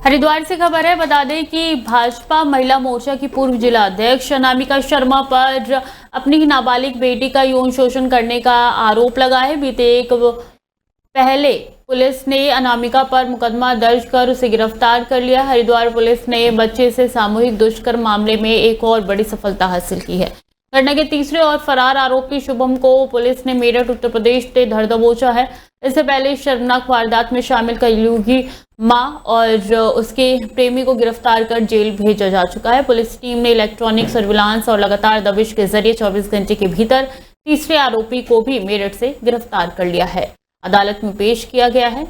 हरिद्वार से खबर है। बता दें कि भाजपा महिला मोर्चा की पूर्व जिला अध्यक्ष अनामिका शर्मा पर अपनी ही नाबालिग बेटी का यौन शोषण करने का आरोप लगा है। बीते एक पहले पुलिस ने अनामिका पर मुकदमा दर्ज कर उसे गिरफ्तार कर लिया। हरिद्वार पुलिस ने बच्चे से सामूहिक दुष्कर्म मामले में एक और बड़ी सफलता हासिल की है। घटना के तीसरे और फरार आरोपी शुभम को पुलिस ने मेरठ उत्तर प्रदेश से धर दबोचा है। इससे पहले शर्मनाक वारदात में शामिल कलयुगी मां और उसके प्रेमी को गिरफ्तार कर जेल भेजा जा चुका है। पुलिस टीम ने इलेक्ट्रॉनिक सर्विलांस और लगातार दबिश के जरिए 24 घंटे के भीतर तीसरे आरोपी को भी मेरठ से गिरफ्तार कर लिया है। अदालत में पेश किया गया है।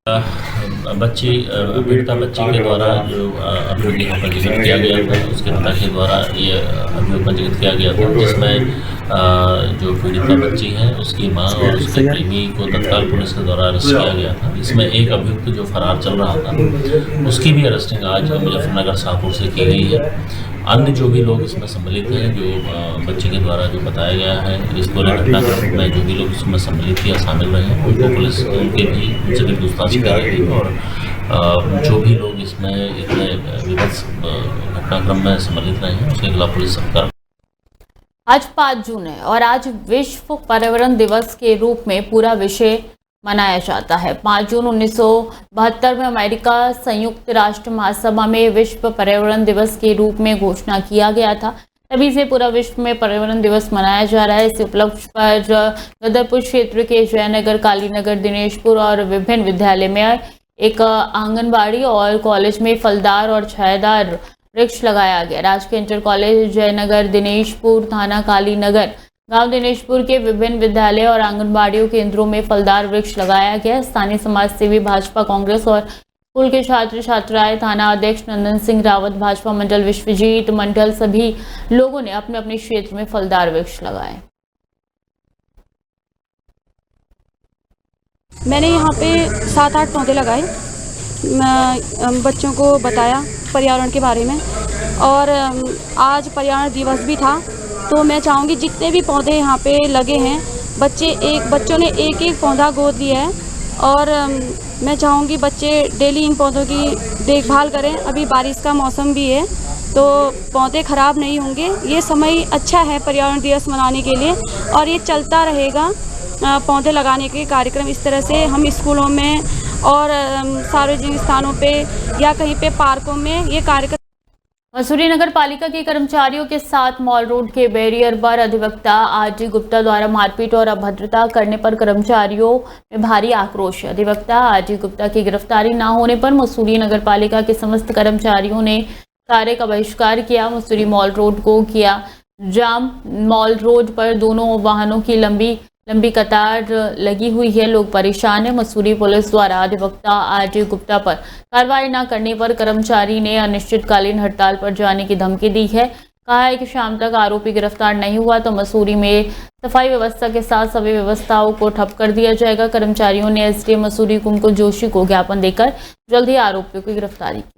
पीड़िता बच्ची के द्वारा जो अभियोग यहाँ पंजीकृत किया गया था, उसके पिता के द्वारा ये अभियोग पंजीकृत किया गया था, जिसमें जो पीड़िता बच्ची है उसकी मां और उसके प्रेमी को तत्काल पुलिस के द्वारा अरेस्ट किया गया था। इसमें एक अभियुक्त जो फरार चल रहा था उसकी भी अरेस्टिंग आज मुजफ्फरनगर शाहपुर से की गई है। अन्य जो भी लोग इसमें सम्मिलित हैं, जो बच्ची के द्वारा जो बताया गया है, इस पूरे घटनाक्रम में जो भी लोग इसमें सम्मिलित या शामिल रहे हैं उनको पुलिस उनके भी उनसे भी पूछताछ कर रही है। और जो भी लोग इसमें इतने विभत्स घटनाक्रम में सम्मिलित रहे हैं उसके खिलाफ पुलिस सरकार। आज 5 जून है और आज विश्व पर्यावरण दिवस के रूप में पूरा विषय मनाया जाता है। 5 जून 1972 में अमेरिका संयुक्त राष्ट्र महासभा में विश्व पर्यावरण दिवस के रूप में घोषणा किया गया था। तभी से पूरा विश्व में पर्यावरण दिवस मनाया जा रहा है। इस उपलक्ष्य पर गदरपुर क्षेत्र के जयनगर, कालीनगर, दिनेशपुर और विभिन्न विद्यालय में एक आंगनबाड़ी और कॉलेज में फलदार और छायादार वृक्ष लगाया गया। राजकीय इंटर कॉलेज जयनगर, दिनेशपुर, थाना कालीनगर, गांव दिनेशपुर के विभिन्न विद्यालय और आंगनबाड़ियों केंद्रों में फलदार वृक्ष लगाया गया। स्थानीय समाज सेवी, भाजपा, कांग्रेस और स्कूल के छात्र छात्राएं, थाना अध्यक्ष नंदन सिंह रावत, भाजपा मंडल विश्वजीत मंडल, सभी लोगों ने अपने अपने क्षेत्र में फलदार वृक्ष लगाए। मैंने यहाँ पे 7-8 पौधे लगाए, बच्चों को बताया पर्यावरण के बारे में। और आज पर्यावरण दिवस भी था, तो मैं चाहूँगी जितने भी पौधे यहाँ पे लगे हैं, बच्चों ने एक एक पौधा गोद लिया है। और मैं चाहूँगी बच्चे डेली इन पौधों की देखभाल करें। अभी बारिश का मौसम भी है तो पौधे ख़राब नहीं होंगे। ये समय अच्छा है पर्यावरण दिवस मनाने के लिए और ये चलता रहेगा। पौधे लगाने के कार्यक्रम इस तरह से हम स्कूलों में और सार्वजनिक स्थानों पे या कहीं पे पार्कों में ये कार्यक्रम। मसूरी नगर पालिका के कर्मचारियों के साथ मॉल रोड के बैरियर पर अधिवक्ता आरजी गुप्ता द्वारा मारपीट और अभद्रता करने पर कर्मचारियों में भारी आक्रोश है। अधिवक्ता आरजी गुप्ता की गिरफ्तारी न होने पर मसूरी नगर पालिका के समस्त कर्मचारियों ने कार्य का बहिष्कार किया। मसूरी मॉल रोड को किया जाम। मॉल रोड पर दोनों वाहनों की लंबी कतार लगी हुई है। लोग परेशान हैं। मसूरी पुलिस द्वारा अधिवक्ता आरजी गुप्ता पर कार्रवाई न करने पर कर्मचारी ने अनिश्चितकालीन हड़ताल पर जाने की धमकी दी है। कहा है कि शाम तक आरोपी गिरफ्तार नहीं हुआ तो मसूरी में सफाई व्यवस्था के साथ सभी व्यवस्थाओं को ठप कर दिया जाएगा। कर्मचारियों ने एसडीएम मसूरी कुमकुम जोशी को ज्ञापन देकर जल्द ही आरोपियों की गिरफ्तारी की।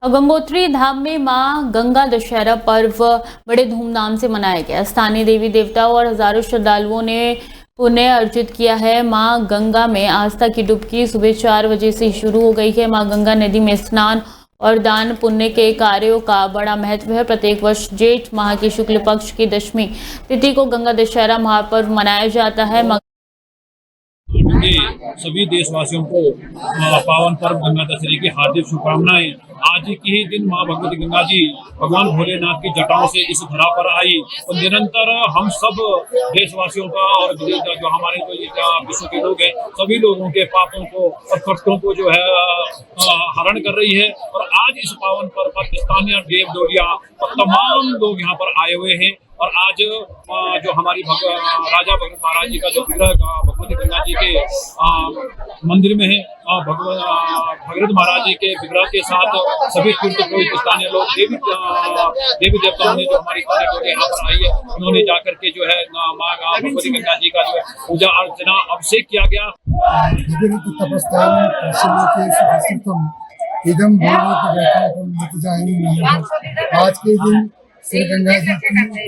गंगोत्री धाम में मां गंगा दशहरा पर्व बड़े धूमधाम से मनाया गया। स्थानीय देवी देवता और हजारों श्रद्धालुओं ने पुण्य अर्जित किया है। मां गंगा में आस्था की डुबकी सुबह 4 बजे से शुरू हो गई है। मां गंगा नदी में स्नान और दान पुण्य के कार्यों का बड़ा महत्व है। प्रत्येक वर्ष जेठ माह की शुक्ल पक्ष की दशमी तिथि को गंगा दशहरा महापर्व मनाया जाता है। सभी देशवासियों को पावन पर्व गंगा दशहरे की हार्दिक शुभकामनाएं। आज ही के ही दिन मां भगवती गंगा जी भगवान भोलेनाथ की जटाओं से इस धरा पर आई और निरंतर हम सब देशवासियों का और जो हमारे जो विश्व के लोग हैं सभी लोगों के पापों को और कष्टों को जो है हरण कर रही है। और आज इस पावन पर्व पर स्थानीय देव देवरिया और तमाम लोग यहाँ पर आए हुए हैं। और आज जो हमारी राजा भगत महाराज जी का जो विग्रह भगवती गंगा जी के मंदिर में है, भगत महाराज जी के विग्रह के साथ सभी तीर्थ स्थानीय लोग देवी देवताओं ने जो हमारी यहाँ पर आई है उन्होंने जाकर के जो है माँ भगवती गंगा जी का जो है पूजा अर्चना अभिषेक किया गया। आज के दिन श्री गंगा जी की मंदिर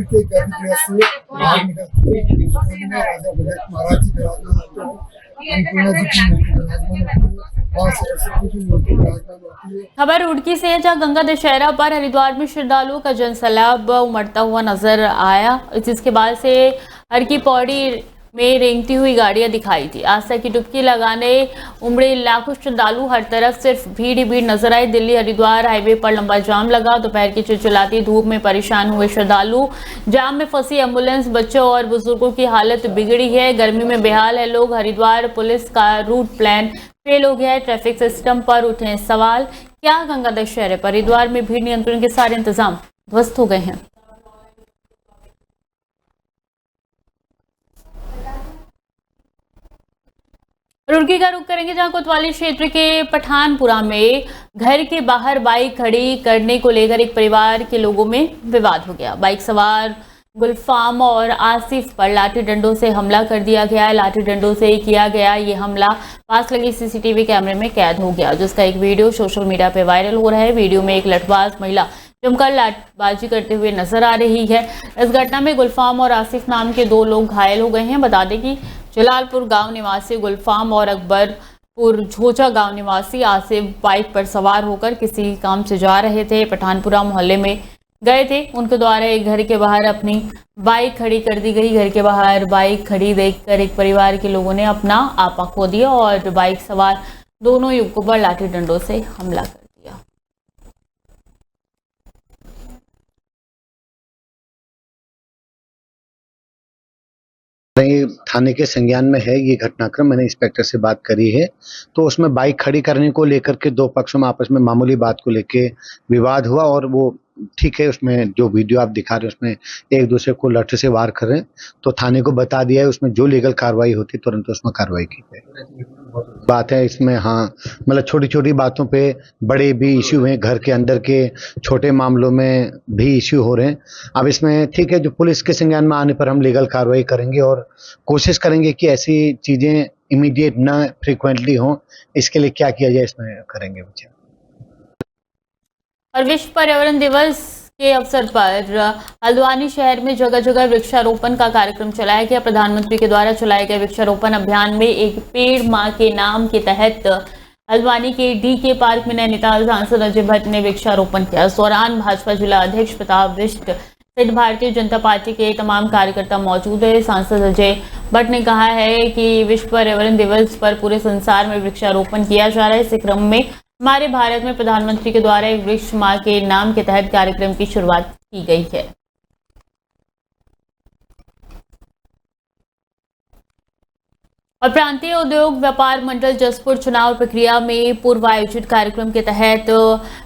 के गर्भगृह से बाहर निकलती है। राजा भगत महाराज जी विराजमान होते हैं, अन्नपूर्णा जी की मूर्ति विराजमान होती है और सरस्वती की मूर्ति विराजमान होती है। खबर रुड़की से है, जहां गंगा दशहरा पर हरिद्वार में श्रद्धालुओं का जनसैलाब उमड़ता हुआ नजर आया, जिसके बाद से हर की पौड़ी में रेंगती हुई गाड़ियां दिखाई थी। आस्था की डुबकी लगाने उमड़े लाखों श्रद्धालु, हर तरफ सिर्फ भीड़ ही भीड़ नजर आई। दिल्ली हरिद्वार हाईवे पर लंबा जाम लगा। दोपहर की चिलचिलाती धूप में परेशान हुए श्रद्धालु, जाम में फंसी एम्बुलेंस, बच्चों और बुजुर्गों की हालत बिगड़ी है। गर्मी में बेहाल है लोग। हरिद्वार पुलिस का रूट प्लान फेल हो गया है। ट्रैफिक सिस्टम पर उठे हैं सवाल। क्या गंगा दशहरे पर हरिद्वार में भीड़ नियंत्रण के सारे इंतजाम ध्वस्त हो गए हैं? रुड़की का रुख करेंगे, जहां कोतवाली क्षेत्र के पठानपुरा में घर के बाहर बाइक खड़ी करने को लेकर एक परिवार के लोगों में विवाद हो गया। बाइक सवार गुलफाम और आसिफ पर लाठी डंडों से हमला कर दिया गया है। लाठी डंडों से किया गया ये हमला पास लगे सीसीटीवी कैमरे में कैद हो गया, जिसका एक वीडियो सोशल मीडिया पे वायरल हो रहा है। वीडियो में एक लठबाज महिला जमकर लाठबाजी करते हुए नजर आ रही है। इस घटना में गुलफाम और आसिफ नाम के 2 लोग घायल हो गए हैं। बता दें कि जलालपुर गांव निवासी गुलफाम और अकबरपुर झोचा गांव निवासी आसिफ बाइक पर सवार होकर किसी काम से जा रहे थे। पठानपुरा मोहल्ले में गए थे। उनके द्वारा एक घर के बाहर अपनी बाइक खड़ी कर दी गई। घर के बाहर बाइक खड़ी देखकर एक परिवार के लोगों ने अपना आपा खो दिया और बाइक सवार दोनों युवकों पर लाठी डंडों से हमला कर दिया। थाने के संज्ञान में है ये घटनाक्रम। मैंने इंस्पेक्टर से बात करी है, तो उसमें बाइक खड़ी करने को लेकर के 2 पक्षों में आपस में मामूली बात को लेके विवाद हुआ और वो ठीक है। उसमें जो वीडियो आप दिखा रहे हैं उसमें एक दूसरे को लठ से वार कर रहे हैं, तो थाने को बता दिया है। उसमें जो लीगल कार्रवाई होती तुरंत उसमें कार्रवाई की जाए। बात है इसमें, हाँ, मतलब छोटी छोटी बातों पे बड़े भी इश्यू हैं, घर के अंदर के छोटे मामलों में भी इश्यू हो रहे हैं। अब इसमें ठीक है, जो पुलिस के संज्ञान में आने पर हम लीगल कार्रवाई करेंगे और कोशिश करेंगे कि ऐसी चीजें इमीडिएट ना फ्रिक्वेंटली हों। इसके लिए क्या किया जाए इसमें करेंगे विचार। और विश्व पर्यावरण दिवस के अवसर पर हल्द्वानी शहर में जगह जगह वृक्षारोपण का कार्यक्रम चलाया गया। प्रधानमंत्री के द्वारा चलाए गए वृक्षारोपण अभियान में एक पेड़ मां के नाम के तहत हल्द्वानी के DK पार्क में नैनीताल सांसद अजय भट्ट ने वृक्षारोपण किया। इस दौरान भाजपा जिला अध्यक्ष प्रताप बिष्ट सहित भारतीय जनता पार्टी के तमाम कार्यकर्ता मौजूद है। सांसद अजय भट्ट ने कहा है कि विश्व पर्यावरण दिवस पर पूरे संसार में वृक्षारोपण किया जा रहा है। इसी क्रम में हमारे भारत में प्रधानमंत्री के द्वारा एक वृक्ष मां के नाम के तहत कार्यक्रम की शुरुआत की गई है। और प्रांतीय उद्योग व्यापार मंडल जसपुर चुनाव प्रक्रिया में पूर्व आयोजित कार्यक्रम के तहत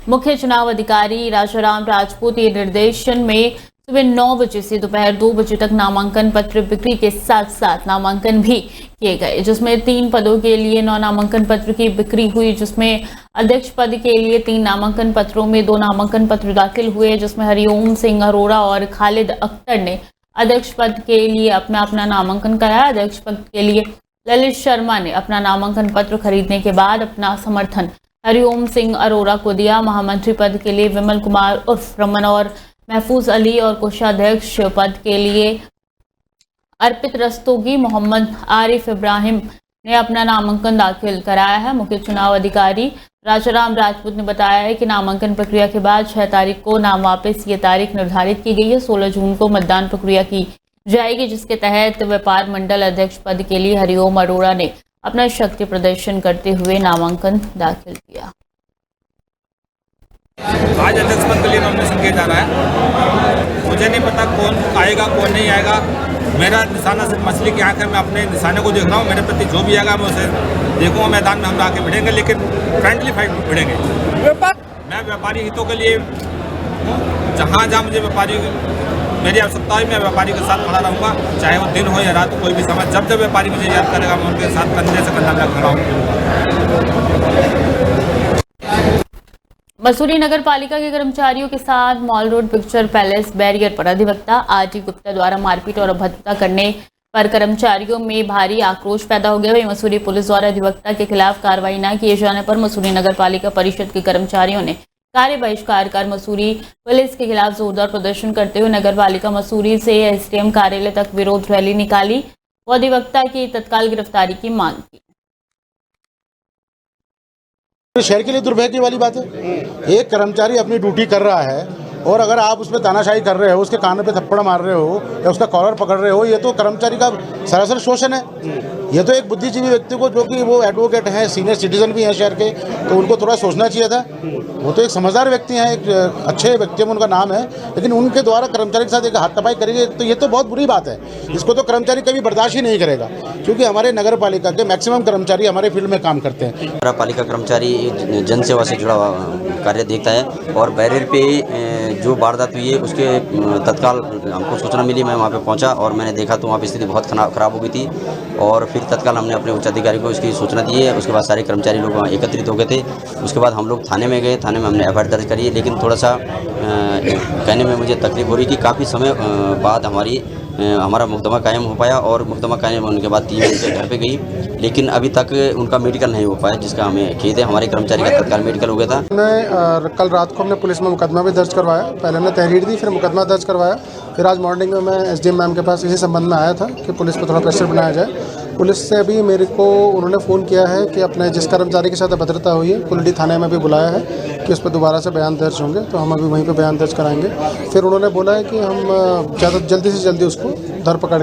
मुख्य चुनाव अधिकारी राजाराम राजपूत के निर्देशन में सुबह 9 बजे से दोपहर 2 बजे तक नामांकन पत्र बिक्री के साथ साथ नामांकन भी किए गए, जिसमें 3 पदों के लिए 9 नामांकन पत्र की बिक्री हुई, जिसमें अध्यक्ष पद के लिए 3 नामांकन पत्रों में 2 नामांकन पत्र दाखिल हुए, जिसमें हरिओम सिंह अरोड़ा और खालिद अख्तर ने अध्यक्ष पद के लिए अपना अपना नामांकन कराया। अध्यक्ष पद के लिए ललित शर्मा ने अपना नामांकन पत्र खरीदने के बाद अपना समर्थन हरिओम सिंह अरोड़ा को दिया। महामंत्री पद के लिए विमल कुमार उर्फ रमन और महफूज अली और कोषाध्यक्ष पद के लिए अर्पित रस्तोगी मोहम्मद आरिफ इब्राहिम ने अपना नामांकन दाखिल कराया है। मुख्य चुनाव अधिकारी राजाराम राजपूत ने बताया है कि नामांकन प्रक्रिया के बाद 6 तारीख को नाम वापस ये तारीख निर्धारित की गई है। 16 जून को मतदान प्रक्रिया की जाएगी, जिसके तहत व्यापार मंडल अध्यक्ष पद के लिए हरिओम अरोड़ा ने अपना शक्ति प्रदर्शन करते हुए नामांकन दाखिल किया। आज अध्यक्ष पद के लिए नॉमिनेशन किया जा रहा है। मुझे नहीं पता कौन आएगा कौन नहीं आएगा। मेरा निशाना सिर्फ मछली की आंख है। मैं अपने निशाने को देख रहा हूँ। मेरे प्रति जो भी आएगा मैं उसे देखूंगा। मैदान में हम आके भिड़ेंगे, लेकिन फ्रेंडली फाइट भिड़ेंगे। मैं व्यापारी हितों के लिए जहाँ जहाँ मुझे व्यापारी मेरी आवश्यकता है, मैं व्यापारी के साथ खड़ा रहूँगा, चाहे वो दिन हो या रात, कोई भी समय। जब जब व्यापारी मुझे याद करेगा मैं उनके साथ कंधे से कंधा मिला खड़ा हूँ। मसूरी नगर पालिका के कर्मचारियों के साथ mall road picture palace barrier पर अधिवक्ता आरटी गुप्ता द्वारा मारपीट और अभद्रता करने पर कर्मचारियों में भारी आक्रोश पैदा हो गया। वहीं मसूरी पुलिस द्वारा अधिवक्ता के खिलाफ कार्रवाई न किए जाने पर मसूरी नगर पालिका परिषद के कर्मचारियों ने कार्य बहिष्कार कर मसूरी पुलिस के खिलाफ जोरदार प्रदर्शन करते हुए नगर पालिका मसूरी से एसडीएम कार्यालय तक विरोध रैली निकाली व अधिवक्ता की तत्काल गिरफ्तारी की मांग की। शहर के लिए दुर्भाग्य वाली बात है, एक कर्मचारी अपनी ड्यूटी कर रहा है और अगर आप उस पर तानाशाही कर रहे हो, उसके कान पे थप्पड़ मार रहे हो या उसका कॉलर पकड़ रहे हो, ये तो कर्मचारी का सरासर शोषण है। ये तो एक बुद्धिजीवी व्यक्ति को, जो कि वो एडवोकेट हैं, सीनियर सिटीजन भी हैं शहर के, तो उनको थोड़ा सोचना चाहिए था। वो तो एक समझदार व्यक्ति हैं, एक अच्छे व्यक्ति में उनका नाम है, लेकिन उनके द्वारा कर्मचारी के साथ एक हाथापाई करेंगे तो ये तो बहुत बुरी बात है। इसको तो कर्मचारी कभी बर्दाश्त ही नहीं करेगा, क्योंकि हमारे नगर पालिका के मैक्सिमम कर्मचारी हमारे फील्ड में काम करते हैं। नगर पालिका कर्मचारी जन सेवा से जुड़ा कार्य देखता है और बैरियर पे जो वारदात हुई है उसके तत्काल हमको सूचना मिली। मैं वहाँ पे पहुँचा और मैंने देखा तो वहाँ पे स्थिति बहुत खराब हो गई थी और फिर तत्काल हमने अपने उच्च अधिकारी को इसकी सूचना दी है। उसके बाद सारे कर्मचारी लोग वहाँ एकत्रित हो गए थे। उसके बाद हम लोग थाने में गए, थाने में हमने एफआईआर दर्ज करी, लेकिन थोड़ा सा कहने में मुझे तकलीफ हो रही कि काफ़ी समय बाद हमारा मुकदमा कायम हो पाया और मुकदमा कायम होने के बाद 3 उनके घर पे गई, लेकिन अभी तक उनका मेडिकल नहीं हो पाया, जिसका हमें खेद है। हमारे कर्मचारी का तत्काल मेडिकल हो गया था। हमने कल रात को हमने पुलिस में मुकदमा भी दर्ज करवाया। पहले हमने तहरीर दी, फिर मुकदमा दर्ज करवाया। फिर आज मॉर्निंग में मैं एसडीएम मैम के पास इसी संबंध में आया था कि पुलिस पर थोड़ा प्रेशर बनाया जाए। पुलिस से अभी मेरे को उन्होंने फ़ोन किया है कि अपने जिस कर्मचारी के साथ अभद्रता हुई है कुलडी थाने में भी बुलाया है कि उस पर दोबारा से बयान दर्ज होंगे, तो हम अभी वहीं पे बयान दर्ज कराएंगे। फिर उन्होंने बोला है कि हम ज़्यादा जल्दी से जल्दी उसको धरपकड़